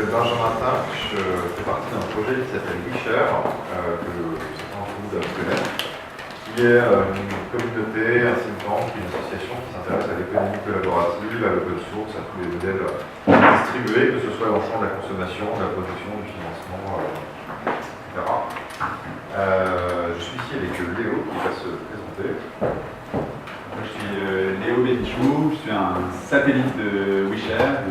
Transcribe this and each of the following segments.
m'appelle Benjamin Tinch, je fais partie d'un projet qui s'appelle WeShare, que certains d'entre vous doivent connaître, qui est une communauté, un think tank, une association qui s'intéresse à l'économie collaborative, à l'open source, à tous les modèles distribués, que ce soit dans le champ de la consommation, de la production, du financement, etc. Je suis ici avec Léo qui va se présenter. Moi, je suis Léo Bénichou, je suis un satellite de WeShare.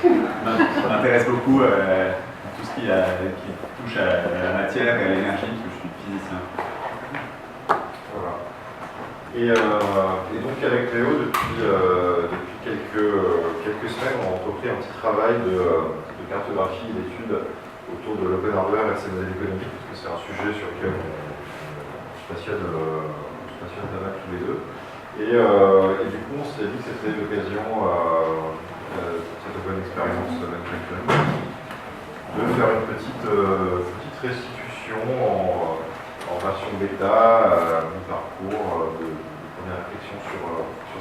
Je m'intéresse beaucoup à tout ce qui touche à la matière et à l'énergie, parce que je suis physicien. Voilà. Et donc avec Léo, depuis quelques semaines, on a entrepris un petit travail de cartographie et d'études autour de l'open hardware et de ses modèles économiques, parce que c'est un sujet sur lequel on se passionne pas mal tous les deux. Et du coup, on s'est dit que c'était l'occasion, pour cette open expérience manufacturing, de faire une petite restitution en version bêta, mi-parcours, de première réflexion sur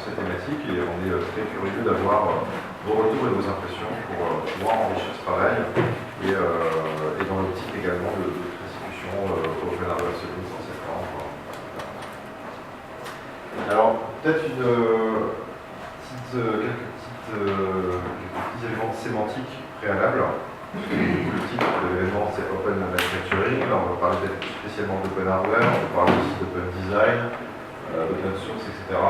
ces thématiques. Et on est très curieux d'avoir vos retours et vos impressions pour pouvoir enrichir ce travail. Et dans l'optique également de restitution open hardware solutions en septembre. Alors, peut-être quelques petits éléments sémantiques préalables. Le titre de l'événement, c'est Open Manufacturing. Là, on va parler peut-être plus spécialement d'open hardware, on va parler aussi d'open design, d'open source, etc.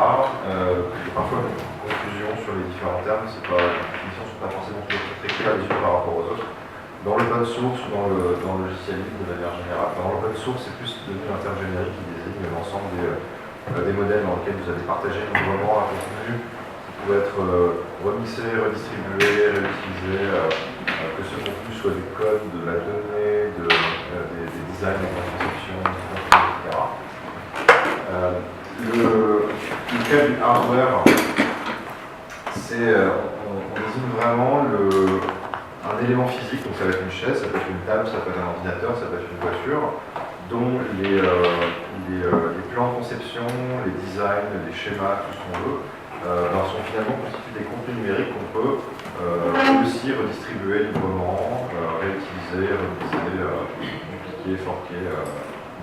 Parfois, une confusion sur les différents termes, les définitions ne sont pas forcément très claires les unes par rapport aux autres. Dans l'open source ou dans le logiciel libre de manière générale, dans l'open source, c'est plus devenu un terme générique qui désigne l'ensemble des modèles dans lesquels vous allez partager librement un contenu qui pouvait être remixé, redistribué, réutilisé, que ce contenu soit du code, de la donnée, des designs, des conceptions, etc. Le cas du hardware, c'est, on désigne vraiment un élément physique, donc ça va être une chaise, ça peut être une table, ça peut être un ordinateur, ça peut être une voiture, dont les plans de conception, les designs, les schémas, tout ce qu'on veut, sont finalement constitués des contenus numériques qu'on peut aussi redistribuer librement, réutiliser, dupliquer, forquer,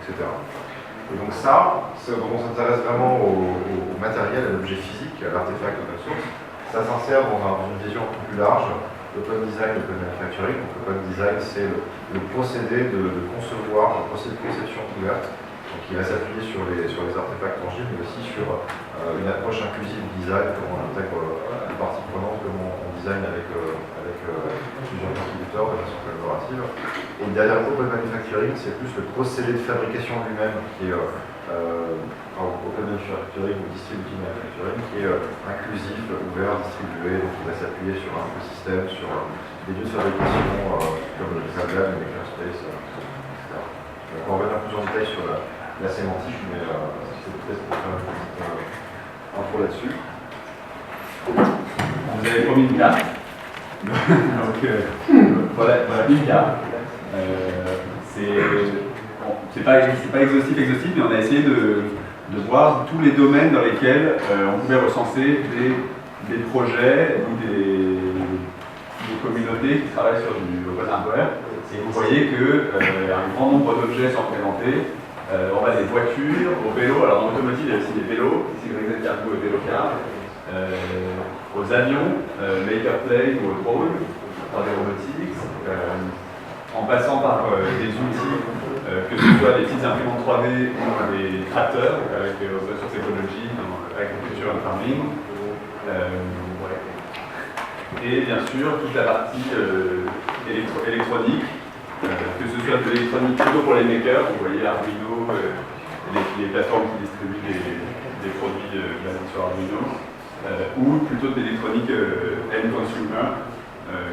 etc. Et donc ça, on s'intéresse vraiment au matériel, à l'objet physique, à l'artefact open source. Ça s'insère dans une vision un peu plus large. L'open design, l'open manufacturing. Donc l'open design, c'est le procédé de concevoir, le procédé de conception ouverte, qui va s'appuyer sur les artefacts tangibles, mais aussi sur une approche inclusive du design, comment on intègre les parties prenantes, comment on design avec plusieurs contributeurs de façon collaborative. Et derrière open manufacturing, c'est plus le procédé de fabrication lui-même qui est open manufacturing ou distributed manufacturing, qui est inclusif, ouvert, distribué, donc il va s'appuyer sur un écosystème, sur des lieux de fabrication comme le Lab, le Makerspace, etc. Donc on va revenir plus en détail sur la sémantique, mais c'est peut-être pour faire une petite intro là-dessus. Vous avez promis une carte. Donc voilà une carte. C'est pas exhaustif, mais on a essayé de voir tous les domaines dans lesquels on pouvait recenser des projets ou des communautés qui travaillent sur du open hardware. Et vous voyez qu'un grand nombre d'objets sont présentés. On a des voitures, au vélo, alors dans l'automotive il y a aussi des vélos, ici Grexet Cargo et Vélocar, aux avions, Makerplane ou au drone, par des robotics, en passant par des outils, que ce soit des petites imprimantes 3D ou des tracteurs, avec open source technology, dans l'agriculture et le farming, et bien sûr toute la partie électronique, que ce soit de l'électronique plutôt pour les makers, vous voyez Arduino, les plateformes qui distribuent des produits basés sur Arduino, ou plutôt de l'électronique end consumer,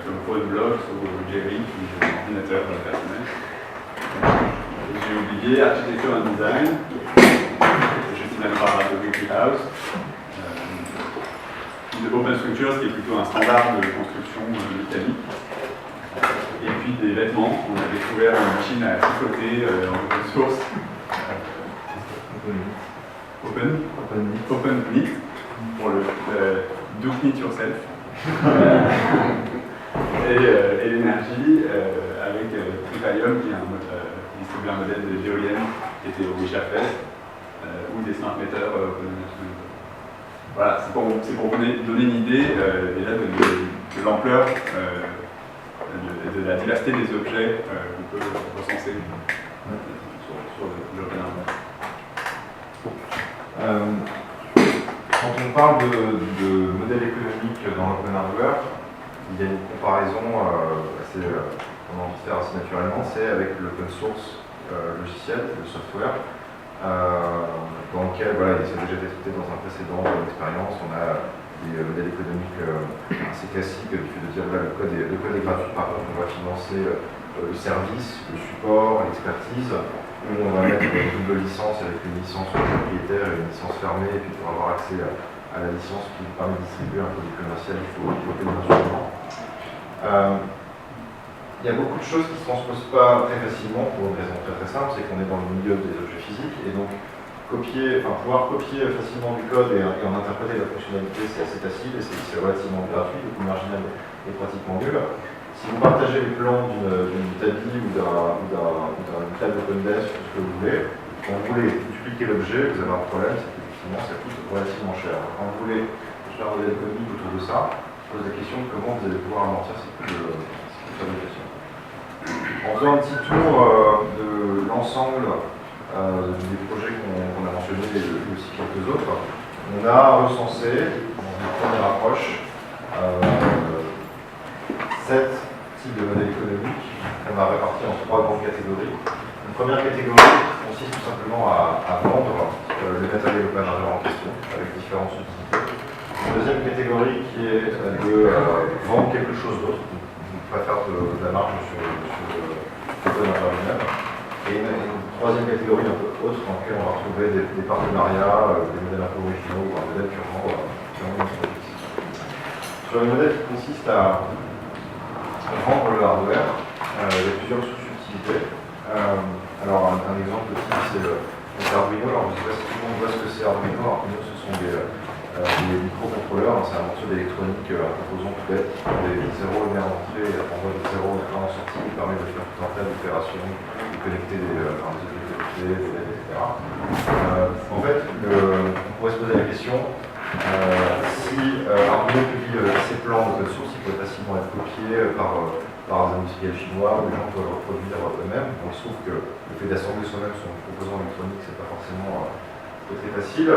comme PhoneBlocks ou Jerry, qui est un ordinateur personnel. J'ai oublié architecture and design, je suis même par de Wikilhouse, de Open Structures, qui est plutôt un standard de construction mécanique. Et puis des vêtements, on a découvert une machine à tricoter en open source. Open Knit, pour le do it yourself. Et l'énergie, trouvé un modèle d'éolienne qui était au Wichafel, ou des smart meters. Voilà, c'est pour vous donner une idée déjà de l'ampleur de la diversité des objets qu'on peut recenser sur l'open hardware. Quand on parle de modèle économique dans l'open hardware, il y a une comparaison qu'on a envie de faire assez naturellement, c'est avec l'open source logiciel, le software, dans lequel, voilà, il s'est déjà été traité dans un précédent expérience. On a des modèles économiques assez classiques du fait de dire voilà, le code est gratuit, par contre on va financer le service, le support, l'expertise, où on va mettre une double licence avec une licence propriétaire et une licence fermée, et puis pour avoir accès à la licence qui nous permet de distribuer un produit commercial, il faut payer mensuellement. Il y a beaucoup de choses qui ne se transposent pas très facilement pour une raison très simple, c'est qu'on est dans le milieu des objets physiques, et donc pouvoir copier facilement du code et en interpréter la fonctionnalité, c'est assez facile et c'est relativement gratuit, le coût marginal est pratiquement nul. Si vous partagez les plans d'une tabi ou d'une table OpenDesk, tout ce que vous voulez, quand vous voulez dupliquer l'objet, vous avez un problème, c'est qu'effectivement ça coûte relativement cher. Quand vous voulez faire un modèle économique autour de ça, je pose la question de comment vous allez pouvoir amortir ces coûts de fabrication. En faisant un petit tour de l'ensemble des projets qu'on a mentionnés et aussi quelques autres, on a recensé, dans une première approche, 7 types de modèles économiques qu'on a répartis en 3 grandes catégories. Une première catégorie consiste tout simplement à vendre le matériel open hardware en question, avec différentes utilités. Une deuxième catégorie qui est de vendre quelque chose d'autre, pas faire de la marge sur l'open hardware lui-même. Et une troisième catégorie un peu autre dans laquelle on va retrouver des partenariats, des modèles un peu originaux ou un modèle purement produit. Sur le modèle qui consiste à vendre le hardware, il y a plusieurs sous-utilités. Alors un exemple type c'est Arduino. Alors je ne sais pas si tout le monde voit ce que c'est Arduino. Arduino ce sont des microcontrôleurs, c'est un morceau d'électronique, un composant tout bête, qui prend des 0 et 1 en entrée et renvoie des 0 et 1 en sortie, qui permet de faire tout un tas d'opérations, de connecter des objets connectés, des LED, etc. En fait, on pourrait se poser la question, si Arduino publie ses plans d'open source, ils pourraient facilement être copiés par des industriels chinois, où les gens peuvent reproduire eux-mêmes. Donc il se trouve que le fait d'assembler soi-même son composant électronique, c'est pas forcément très facile.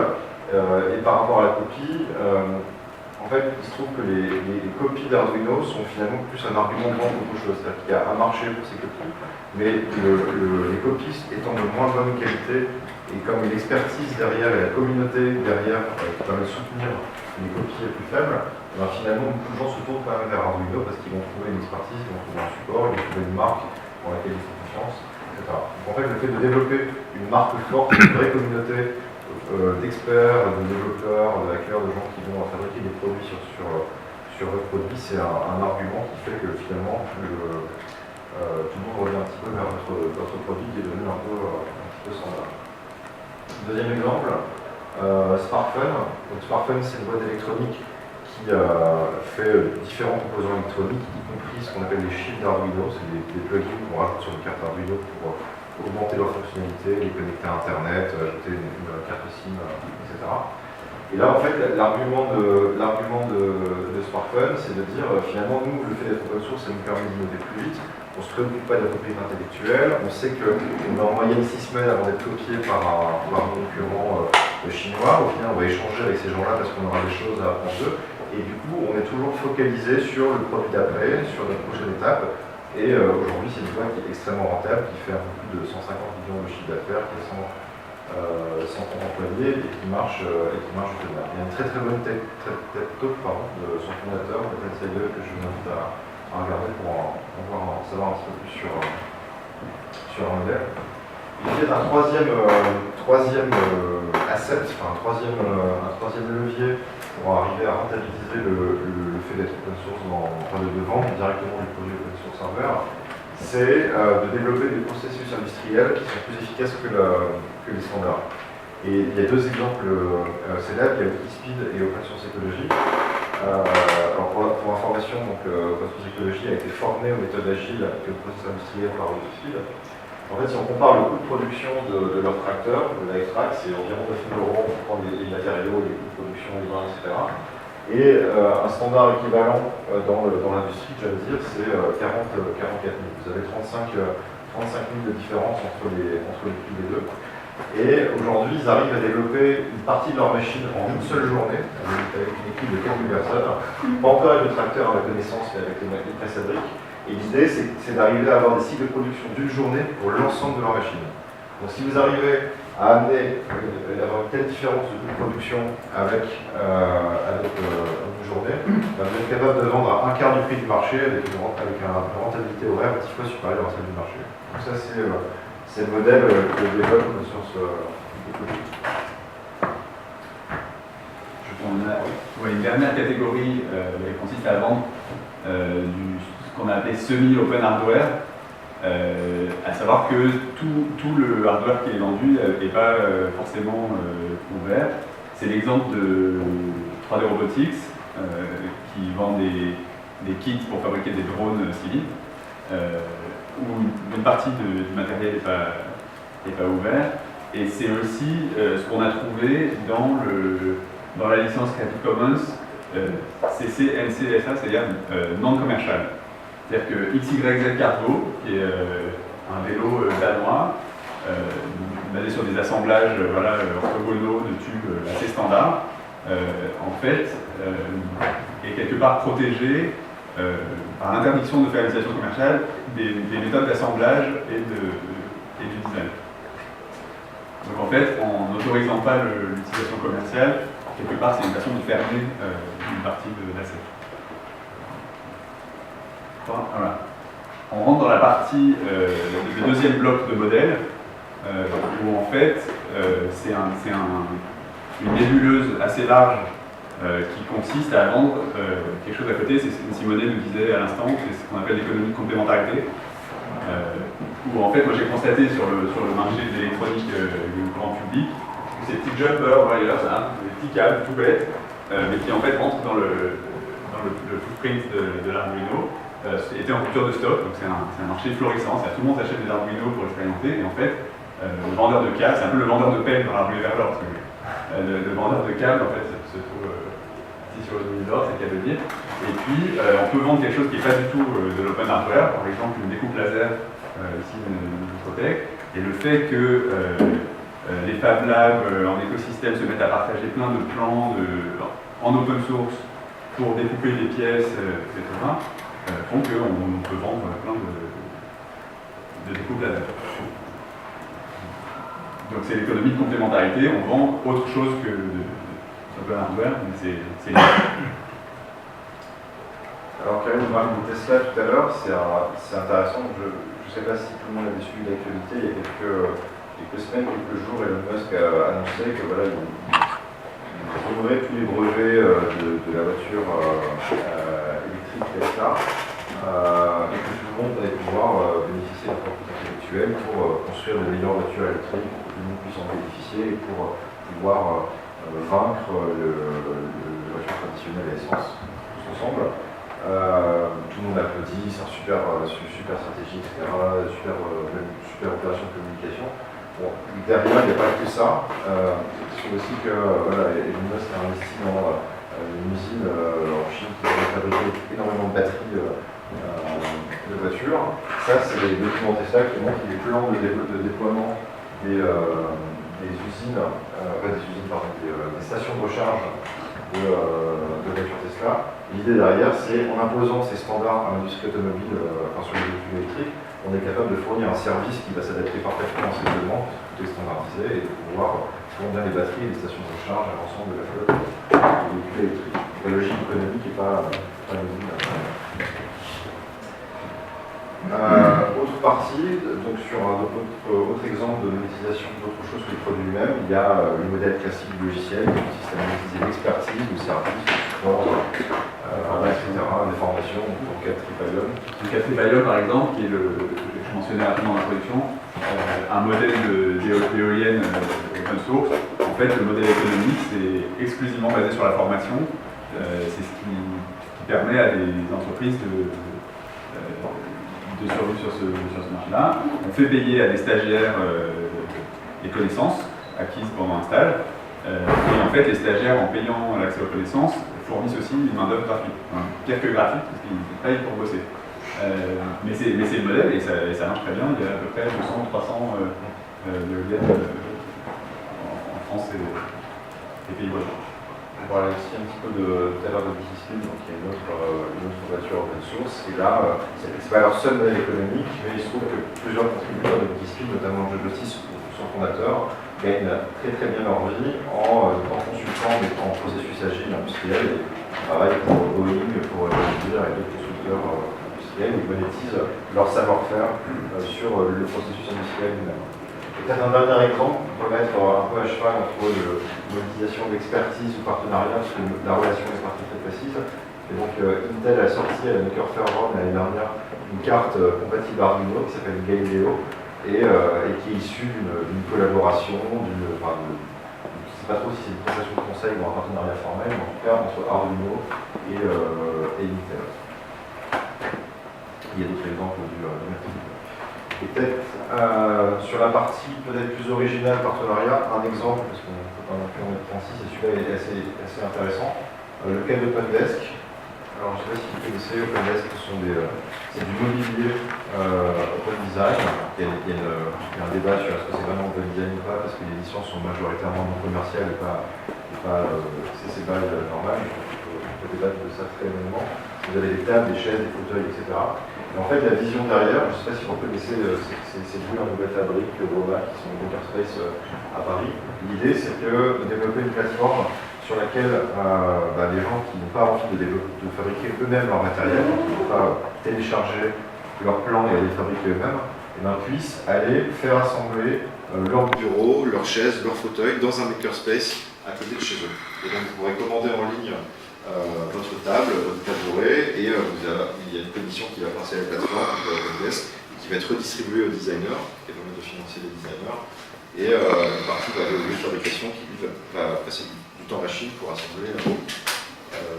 Et par rapport à la copie, en fait, il se trouve que les copies d'Arduino sont finalement plus un argument de vente qu'autre chose. C'est-à-dire qu'il y a un marché pour ces copies, mais les copies étant de moins bonne qualité, et comme l'expertise derrière et la communauté derrière qui permet de soutenir les copies les plus faibles, ben finalement beaucoup de gens se tournent quand même vers Arduino parce qu'ils vont trouver une expertise, ils vont trouver un support, ils vont trouver une marque pour laquelle ils font confiance, etc. Donc en fait, le fait de développer une marque forte, une vraie communauté d'experts, de développeurs, de hackers, de gens qui vont fabriquer des produits sur votre produit, c'est un argument qui fait que finalement tout le monde revient un petit peu vers votre produit qui est devenu un petit peu standard. Deuxième exemple, SparkFun. Donc SparkFun, c'est une boîte électronique qui fait différents composants électroniques, y compris ce qu'on appelle les chips d'Arduino, c'est des plugins qu'on rajoute sur une carte Arduino pour augmenter leur fonctionnalité, les connecter à Internet, ajouter une carte SIM, etc. Et là, en fait, l'argument de SparkFun, c'est de dire, finalement, nous, le fait d'être open source, ça nous permet d'innover plus vite, on ne se préoccupe pas de la propriété intellectuelle, on sait qu'on a en moyenne 6 semaines avant d'être copié par un concurrent chinois. Au final, on va échanger avec ces gens-là parce qu'on aura des choses à apprendre d'eux. Et du coup, on est toujours focalisé sur le produit d'après, sur notre prochaine étape. Et aujourd'hui, c'est une boîte qui est extrêmement rentable, qui fait un peu plus de 150 millions de chiffre d'affaires, qui a 130 employés et qui marche très bien. Il y a une très bonne tête talk de son fondateur, Nathan Seidel, que je vous invite à regarder pour en savoir un petit peu plus sur un modèle. Il y a un troisième asset, un troisième levier pour arriver à rentabiliser le fait d'être open source, de vendre directement du produit open source hardware, c'est de développer des processus industriels qui sont plus efficaces que les standards. Et il y a deux exemples célèbres, il y a Wikispeed et Open Source Ecology. Alors pour information, Open Source Ecology a été formé aux méthodes agiles et au processus industriel par Wikispeed. En fait, si on compare le coût de production de leur tracteur, de la X-Track, c'est environ 9 000 € pour prendre les matériaux, les coûts de production, les vins, etc. Et un standard équivalent dans l'industrie, j'allais dire, c'est 44 000. Vous avez 35 000 de différence entre les prix des deux. Et aujourd'hui, ils arrivent à développer une partie de leur machine en une seule journée, avec une équipe de quelques personnes, pas encore avec le tracteur à ma connaissance, mais avec les presses à briques. Et l'idée, c'est d'arriver à avoir des cycles de production d'une journée pour l'ensemble de leur machine. Donc si vous arrivez à amener, avoir une telle différence de coût de production avec une journée, vous êtes capable de vendre à un quart du prix du marché avec une rentabilité horaire 10 fois supérieure à celle du marché. Donc ça, c'est le modèle que développe une source écologique. On a une dernière catégorie qui consiste à vendre ce qu'on a appelé semi-open hardware, à savoir que tout le hardware qui est vendu n'est pas forcément ouvert. C'est l'exemple de 3D Robotics qui vend des kits pour fabriquer des drones civils, où une partie du matériel n'est pas ouvert. Et c'est aussi ce qu'on a trouvé dans la licence Creative Commons CC-NC-SA, c'est-à-dire non commercial. C'est-à-dire que XYZ Cargo, qui est un vélo danois, basé sur des assemblages orthogonaux de tubes assez standards, en fait, est quelque part protégé par l'interdiction de faire l'utilisation commerciale des méthodes d'assemblage et du design. Donc en fait, en n'autorisant pas l'utilisation commerciale, quelque part c'est une façon de fermer une partie de l'asset. Voilà. On rentre dans la partie, le deuxième bloc de modèle, où en fait c'est une nébuleuse assez large qui consiste à vendre quelque chose à côté. C'est ce que Simonet nous disait à l'instant, c'est ce qu'on appelle l'économie de complémentarité. Où en fait, moi j'ai constaté sur le marché de l'électronique du grand public, que ces petits jumpers, voilà, des petits câbles tout bêtes, mais qui en fait rentrent dans le footprint de l'Arduino, étaient en rupture de stock, donc c'est un marché florissant, tout le monde achète des Arduino pour expérimenter, et en fait, le vendeur de câbles, c'est un peu le vendeur de pelle dans l'Arduino vers l'or, parce que le vendeur de câbles, en fait, se trouve sur le mini d'or, c'est le cas de dire. Et puis, on peut vendre quelque chose qui n'est pas du tout de l'open hardware, par exemple une découpe laser, ici une Microtech, et le fait que les Fab Labs en écosystème se mettent à partager plein de plans en open source pour découper les pièces, etc., font qu'on peut vendre plein de découpes laser. Donc c'est l'économie de complémentarité, on vend autre chose que l'open hardware, mais c'est Alors Karim parlait de Tesla tout à l'heure, c'est intéressant. Je ne sais pas si tout le monde avait suivi l'actualité. Il y a quelques semaines, quelques jours, Elon Musk a annoncé que voilà, il ouvrait tous les brevets de la voiture électrique Tesla et que tout le monde allait pouvoir bénéficier de la propriété intellectuelle pour construire de meilleures voitures électriques, pour que tout le monde puisse en bénéficier et pour pouvoir vaincre les voitures traditionnelles à essence tous ensemble. Tout le monde applaudit, c'est un super stratégie, etc., super opération de communication. Bon, derrière, il n'y a pas que ça. Je trouve aussi que Elon Musk a investi dans une usine en Chine qui va fabriquer énormément de batteries de voitures. Ça, c'est les documents Tesla qui montrent les plans de déploiement des stations de recharge de voitures Tesla. L'idée derrière, c'est en imposant ces standards à l'industrie automobile, sur les véhicules électriques, on est capable de fournir un service qui va s'adapter parfaitement à ces demandes, tout est standardisé, et de pouvoir fournir les batteries et les stations de recharge à l'ensemble de la flotte des véhicules électriques. La logique économique n'est pas nuisible. Autre partie, donc sur un autre exemple de monétisation d'autre chose que les produits eux-mêmes, il y a le modèle classique du logiciel qui consiste à monétiser l'expertise, le service, le support, etc., des formations, pour 4 Tripalium. Donc 4 Tripalium par exemple, qui est je mentionnais rapidement dans l'introduction, un modèle d'éolienne open source. En fait, le modèle économique, c'est exclusivement basé sur la formation. C'est ce qui permet à des entreprises de survie sur ce marché-là. On fait payer à des stagiaires les connaissances acquises pendant un stage. Et en fait, les stagiaires, en payant l'accès aux connaissances, fournissent aussi une main-d'œuvre gratuite. Enfin, pire que gratuite, parce qu'ils payent pour bosser. Mais c'est le modèle et ça marche très bien. Il y a à peu près 200-300 de GAN en France et pays voisins. On parlait aussi un petit peu tout à l'heure de Digicile, donc il y a une autre voiture open source. Et là, c'est pas leur seul modèle économique, mais il se trouve que plusieurs contributeurs de Digicile, notamment Joe Justice, son fondateur, gagnent très bien leur vie en consultant des processus agiles industriels. Ils travaillent pour Boeing, pour Goodyear et d'autres constructeurs industriels. Ils monétisent leur savoir-faire sur le processus industriel lui-même. Peut-être un dernier exemple pour mettre un peu à cheval entre monétisation d'expertise ou partenariat, parce que la relation est partie très précise. Et donc Intel a sorti à la Maker Faire World l'année dernière une carte compatible Arduino qui s'appelle Galileo et qui est issue d'une collaboration, je ne sais pas trop si c'est une prestation de conseil ou un partenariat formel, mais en tout cas entre Arduino et Intel. Il y a d'autres exemples du mercredi. Et peut-être sur la partie peut-être plus originale partenariat, un exemple, parce qu'on ne peut pas non plus en mettre 36, et celui-là est assez intéressant, le cas d'OpenDesk. Alors je ne sais pas si vous connaissez OpenDesk, c'est du mobilier open design. Il y a un débat sur est-ce que c'est vraiment open design ou pas, parce que les licences sont majoritairement non commerciales et pas accessibles normales. On peut débattre de ça très longuement. Vous avez des tables, des chaises, des fauteuils, etc. Et en fait, la vision derrière, je ne sais pas si vous connaissez ces deux nouvelles fabriques Rova qui sont au Makerspace à Paris. L'idée, c'est de développer une plateforme sur laquelle les gens qui n'ont pas envie de fabriquer eux-mêmes leur matériel, qui n'ont pas télécharger leur plan et les fabriquer eux-mêmes, puissent aller faire assembler leur bureau, leurs chaises, leurs fauteuils dans un makerspace à côté de chez eux. Et donc vous pourrez commander en ligne votre table, votre tabouret, et il y a une commission qui va passer à la plateforme OpenDesk, qui va être redistribuée aux designers, qui va permettre de financer les designers, et une partie va aller au lieu de fabrication qui va passer du temps machine pour assembler le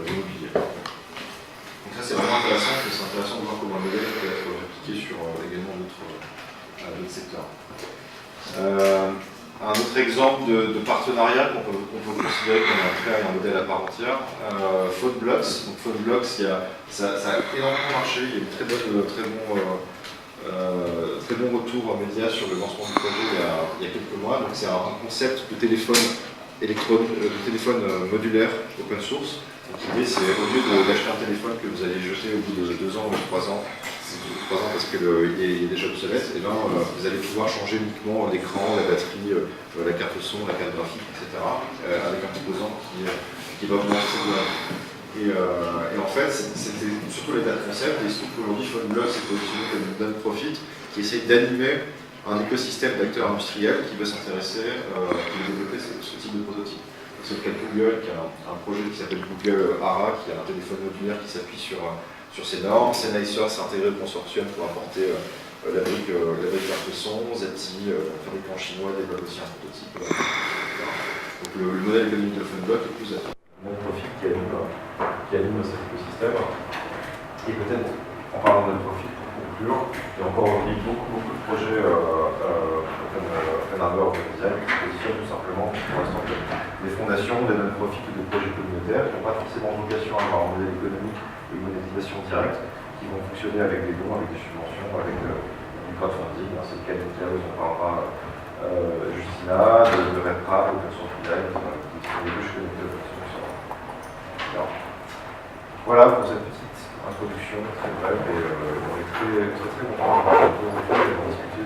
mobilier. Donc ça c'est vraiment intéressant, parce que c'est intéressant de voir comment le modèle peut être répliqué sur également d'autres secteurs. Un autre exemple de partenariat qu'on peut considérer comme un modèle à part entière, PhoneBlocks. Donc PhoneBlocks, ça a énormément marché, il y a eu très bon retour média sur le lancement du projet il y a quelques mois. Donc c'est un concept de téléphone modulaire open source. L'idée c'est au lieu d'acheter un téléphone que vous allez jeter au bout de 2 ans ou 3 ans, parce qu'il est déjà obsolète, et vous allez pouvoir changer uniquement l'écran, la batterie, la carte son, la carte graphique, etc. Avec un composant qui va vous lancer de et en fait, c'était surtout les data concepts, et il se trouve qu'aujourd'hui PhoneBlocks est positionné comme une non-profit qui essaye d'animer un écosystème d'acteurs industriels qui veut s'intéresser, qui veut développer ce type de prototype. C'est le cas de Google qui a un projet qui s'appelle Google Ara, qui a un téléphone modulaire qui s'appuie sur ces normes. Sennheiser s'est intégré au consortium pour apporter la brique carte son. ZTE, fabricant chinois, développe aussi un prototype. Donc le modèle économique de PhoneBlock est plus à non-profit qui anime cet écosystème. Et peut-être, en parlant de non-profit, pour conclure, il y a encore aujourd'hui beaucoup de projets open hardware, open design qui se positionnent tout simplement pour l'instant des fondations, des non-profit ou des projets communautaires qui n'ont pas forcément vocation à avoir un modèle économique et une monétisation directe, qui vont fonctionner avec des dons, avec des subventions, avec du crowdfunding. C'est le cas d'Intel, on parlera Justina, de Repra, Open Source Design, qui sont les deux chez Open Source. Voilà pour cette petite introduction très brève, et on est très content de discuter.